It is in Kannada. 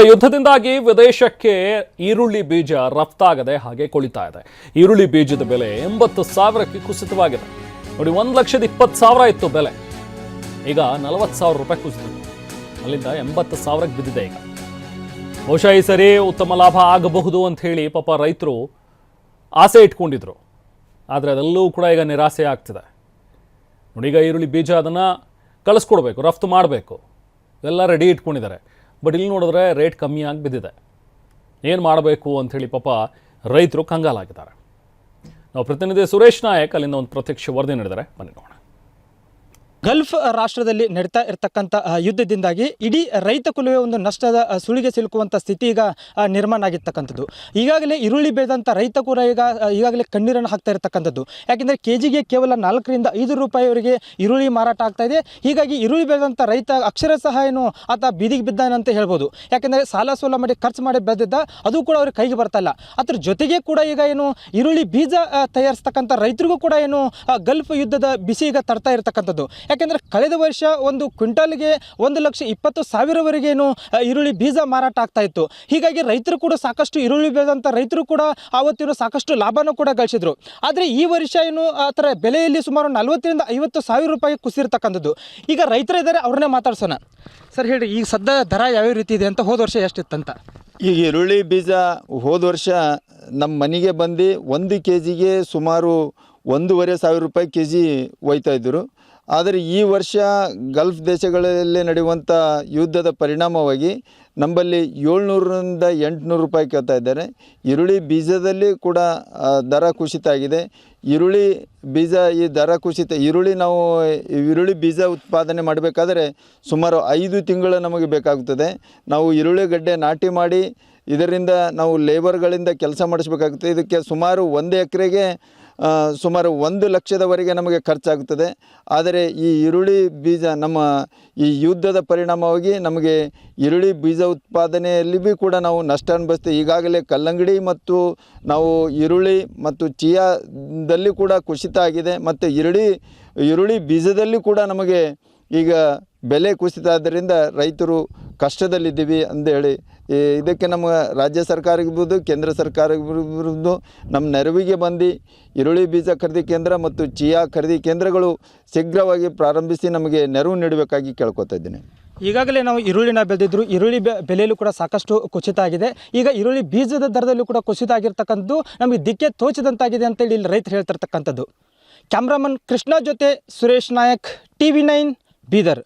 ಯುದ್ಧದಿಂದಾಗಿ ವಿದೇಶಕ್ಕೆ ಈರುಳ್ಳಿ ಬೀಜ ರಫ್ತಾಗದೆ ಹಾಗೆ ಕೊಳಿತಾ ಇದೆ. ಈರುಳ್ಳಿ ಬೀಜದ ಬೆಲೆ 80,000ಕ್ಕೆ ಕುಸಿತವಾಗಿದೆ. ನೋಡಿ, 1,20,000 ಇತ್ತು ಬೆಲೆ, ಈಗ 40,000 ರೂಪಾಯಿ ಕುಸಿದಿದೆ. ಅಲ್ಲಿಂದ 80,000ಕ್ಕೆ ಬಿದ್ದಿದೆ. ಈಗ ಬಹುಶಃ ಈ ಸರಿ ಉತ್ತಮ ಲಾಭ ಆಗಬಹುದು ಅಂತ ಹೇಳಿ ಪಾಪ ರೈತರು ಆಸೆ ಇಟ್ಕೊಂಡಿದ್ರು. ಆದರೆ ಅದೆಲ್ಲೂ ಕೂಡ ಈಗ ನಿರಾಸೆ ಆಗ್ತಿದೆ. ನೋಡಿ, ಈಗ ಈರುಳ್ಳಿ ಬೀಜ ಅದನ್ನು ಕಳಿಸ್ಕೊಡ್ಬೇಕು, ರಫ್ತು ಮಾಡಬೇಕು, ಎಲ್ಲ ರೆಡಿ ಇಟ್ಕೊಂಡಿದ್ದಾರೆ. ಬಟ್ ಇಲ್ಲಿ ನೋಡಿದ್ರೆ ರೇಟ್ ಕಮ್ಮಿ ಆಗಿ ಬಿದ್ದಿದೆ. ಏನು ಮಾಡಬೇಕು ಅಂಥೇಳಿ ಪಾಪ ರೈತರು ಕಂಗಾಲಾಗಿದ್ದಾರೆ. ನಾವು ಪ್ರತಿನಿಧಿ ಸುರೇಶ್ ನಾಯಕ್ ಅಲ್ಲಿಂದ ಒಂದು ಪ್ರತ್ಯಕ್ಷ ವರದಿ ನೀಡಿದ್ದಾರೆ, ಬನ್ನಿ ನೋಡೋಣ. ಗಲ್ಫ್ ರಾಷ್ಟ್ರದಲ್ಲಿ ನಡೀತಾ ಇರತಕ್ಕಂಥ ಯುದ್ಧದಿಂದಾಗಿ ಇಡೀ ರೈತ ಕುಲವೇ ಒಂದು ನಷ್ಟದ ಸುಳಿಗೆ ಸಿಲುಕುವಂಥ ಸ್ಥಿತಿ ಈಗ ನಿರ್ಮಾಣ ಆಗಿರ್ತಕ್ಕಂಥದ್ದು. ಈಗಾಗಲೇ ಈರುಳ್ಳಿ ಬೆಳೆದಂಥ ರೈತ ಕೂಡ ಈಗಾಗಲೇ ಕಣ್ಣೀರನ್ನು ಹಾಕ್ತಾ ಇರತಕ್ಕಂಥದ್ದು. ಯಾಕೆಂದರೆ ಕೆಜಿಗೆ ಕೇವಲ 4ರಿಂದ 5 ರೂಪಾಯಿವರೆಗೆ ಈರುಳ್ಳಿ ಮಾರಾಟ ಆಗ್ತಾ ಇದೆ. ಹೀಗಾಗಿ ಈರುಳ್ಳಿ ಬೆಳೆದಂಥ ರೈತ ಅಕ್ಷರಶಃ ಏನು ಆತ ಬೀದಿಗೆ ಬಿದ್ದಾನಂತ ಹೇಳ್ಬೋದು. ಯಾಕೆಂದರೆ ಸಾಲ ಸೋಲ ಮಾಡಿ ಖರ್ಚು ಮಾಡಿ ಬೆಳೆದಿದ್ದ ಅದು ಕೂಡ ಅವ್ರಿಗೆ ಕೈಗೆ ಬರ್ತಾ ಇಲ್ಲ. ಅದ್ರ ಜೊತೆಗೆ ಕೂಡ ಈಗ ಏನು ಈರುಳ್ಳಿ ಬೀಜ ತಯಾರಿಸ್ತಕ್ಕಂಥ ರೈತರಿಗೂ ಕೂಡ ಏನು ಗಲ್ಫ್ ಯುದ್ಧದ ಬಿಸಿ ಈಗ ತರ್ತಾ ಇರತಕ್ಕಂಥದ್ದು. ಯಾಕೆಂದರೆ ಕಳೆದ ವರ್ಷ ಒಂದು ಕ್ವಿಂಟಾಲ್ಗೆ 1,20,000ವರೆಗೆ ಏನು ಈರುಳ್ಳಿ ಬೀಜ ಮಾರಾಟ ಆಗ್ತಾ ಇತ್ತು. ಹೀಗಾಗಿ ರೈತರು ಕೂಡ ಸಾಕಷ್ಟು ಈರುಳ್ಳಿ ಬೆಳೆದಂಥ ರೈತರು ಕೂಡ ಆವತ್ತಿನ ಸಾಕಷ್ಟು ಲಾಭನೂ ಕೂಡ ಗಳಿಸಿದ್ರು. ಆದರೆ ಈ ವರ್ಷ ಏನು ಆ ಥರ ಬೆಲೆಯಲ್ಲಿ ಸುಮಾರು 40,000ರಿಂದ 50,000 ರೂಪಾಯಿ ಕುಸಿರ್ತಕ್ಕಂಥದ್ದು. ಈಗ ರೈತರು ಇದ್ದಾರೆ, ಅವ್ರನ್ನೇ ಮಾತಾಡ್ಸೋಣ. ಸರ್ ಹೇಳಿ, ಈಗ ಸದ್ಯ ದರ ಯಾವ್ಯಾವ ರೀತಿ ಇದೆ ಅಂತ, ಹೋದ ವರ್ಷ ಎಷ್ಟಿತ್ತಂತ? ಈಗ ಈರುಳ್ಳಿ ಬೀಜ ಹೋದ ವರ್ಷ ನಮ್ಮ ಮನೆಗೆ ಬಂದು 1 ಕೆಜಿಗೆ ಸುಮಾರು 1,500 ರೂಪಾಯಿ ಕೆಜಿ ಒಯ್ತಾಯಿದ್ರು. ಆದರೆ ಈ ವರ್ಷ ಗಲ್ಫ್ ದೇಶಗಳಲ್ಲಿ ನಡೆಯುವಂಥ ಯುದ್ಧದ ಪರಿಣಾಮವಾಗಿ ನಮ್ಮಲ್ಲಿ 700ರಿಂದ 800 ರೂಪಾಯಿ ಕೇಳ್ತಾ ಇದ್ದಾರೆ. ಈರುಳ್ಳಿ ಬೀಜದಲ್ಲಿ ಕೂಡ ದರ ಕುಸಿತ ಆಗಿದೆ. ಈರುಳ್ಳಿ ಬೀಜ ಈ ದರ ಕುಸಿತ, ನಾವು ಈರುಳ್ಳಿ ಬೀಜ ಉತ್ಪಾದನೆ ಮಾಡಬೇಕಾದ್ರೆ ಸುಮಾರು 5 ತಿಂಗಳು ನಮಗೆ ಬೇಕಾಗುತ್ತದೆ. ನಾವು ಈರುಳ್ಳಿ ಗಡ್ಡೆ ನಾಟಿ ಮಾಡಿ ಇದರಿಂದ ನಾವು ಲೇಬರ್ಗಳಿಂದ ಕೆಲಸ ಮಾಡಿಸ್ಬೇಕಾಗುತ್ತೆ. ಇದಕ್ಕೆ ಸುಮಾರು 1 ಎಕರೆಗೆ ಸುಮಾರು 1 ಲಕ್ಷದವರೆಗೆ ನಮಗೆ ಖರ್ಚಾಗುತ್ತದೆ. ಆದರೆ ಈ ಈರುಳ್ಳಿ ಬೀಜ ನಮ್ಮ ಈ ಯುದ್ಧದ ಪರಿಣಾಮವಾಗಿ ನಮಗೆ ಈರುಳ್ಳಿ ಬೀಜ ಉತ್ಪಾದನೆಯಲ್ಲಿ ಭೀ ಕೂಡ ನಾವು ನಷ್ಟ ಅನುಭವಿಸ್ತೇವೆ. ಈಗಾಗಲೇ ಕಲ್ಲಂಗಡಿ ಮತ್ತು ನಾವು ಈರುಳ್ಳಿ ಮತ್ತು ಚಿಯಾದಲ್ಲಿ ಕೂಡ ಕುಸಿತ ಆಗಿದೆ. ಮತ್ತು ಈರುಳ್ಳಿ ಬೀಜದಲ್ಲಿ ಕೂಡ ನಮಗೆ ಈಗ ಬೆಲೆ ಕುಸಿತ ಆದ್ದರಿಂದ ರೈತರು ಕಷ್ಟದಲ್ಲಿದ್ದೀವಿ ಅಂದೇಳಿ ಇದಕ್ಕೆ ನಮ್ಮ ರಾಜ್ಯ ಸರ್ಕಾರ ಇರ್ಬೋದು, ಕೇಂದ್ರ ಸರ್ಕಾರ ಇರ್ಬೋದು, ನಮ್ಮ ನೆರವಿಗೆ ಬಂದು ಈರುಳ್ಳಿ ಬೀಜ ಖರೀದಿ ಕೇಂದ್ರ ಮತ್ತು ಚಿಯಾ ಖರೀದಿ ಕೇಂದ್ರಗಳು ಶೀಘ್ರವಾಗಿ ಪ್ರಾರಂಭಿಸಿ ನಮಗೆ ನೆರವು ನೀಡಬೇಕಾಗಿ ಕೇಳ್ಕೊತಾ ಇದ್ದೀನಿ. ಈಗಾಗಲೇ ನಾವು ಈರುಳ್ಳಿನ ಬೆಳೆದಿದ್ರು, ಈರುಳ್ಳಿ ಬೆಲೆಯಲ್ಲೂ ಕೂಡ ಸಾಕಷ್ಟು ಕುಸಿತ ಆಗಿದೆ. ಈಗ ಈರುಳ್ಳಿ ಬೀಜದ ದರದಲ್ಲೂ ಕೂಡ ಕುಸಿತ ಆಗಿರ್ತಕ್ಕಂಥದ್ದು ನಮಗೆ ದಿಕ್ಕೆ ತೋಚಿದಂತಾಗಿದೆ ಅಂತೇಳಿ ಇಲ್ಲಿ ರೈತರು ಹೇಳ್ತಿರ್ತಕ್ಕಂಥದ್ದು. ಕ್ಯಾಮ್ರಾಮನ್ ಕೃಷ್ಣ ಜೊತೆ ಸುರೇಶ್ ನಾಯಕ್, TV9 ಬೀದರ್.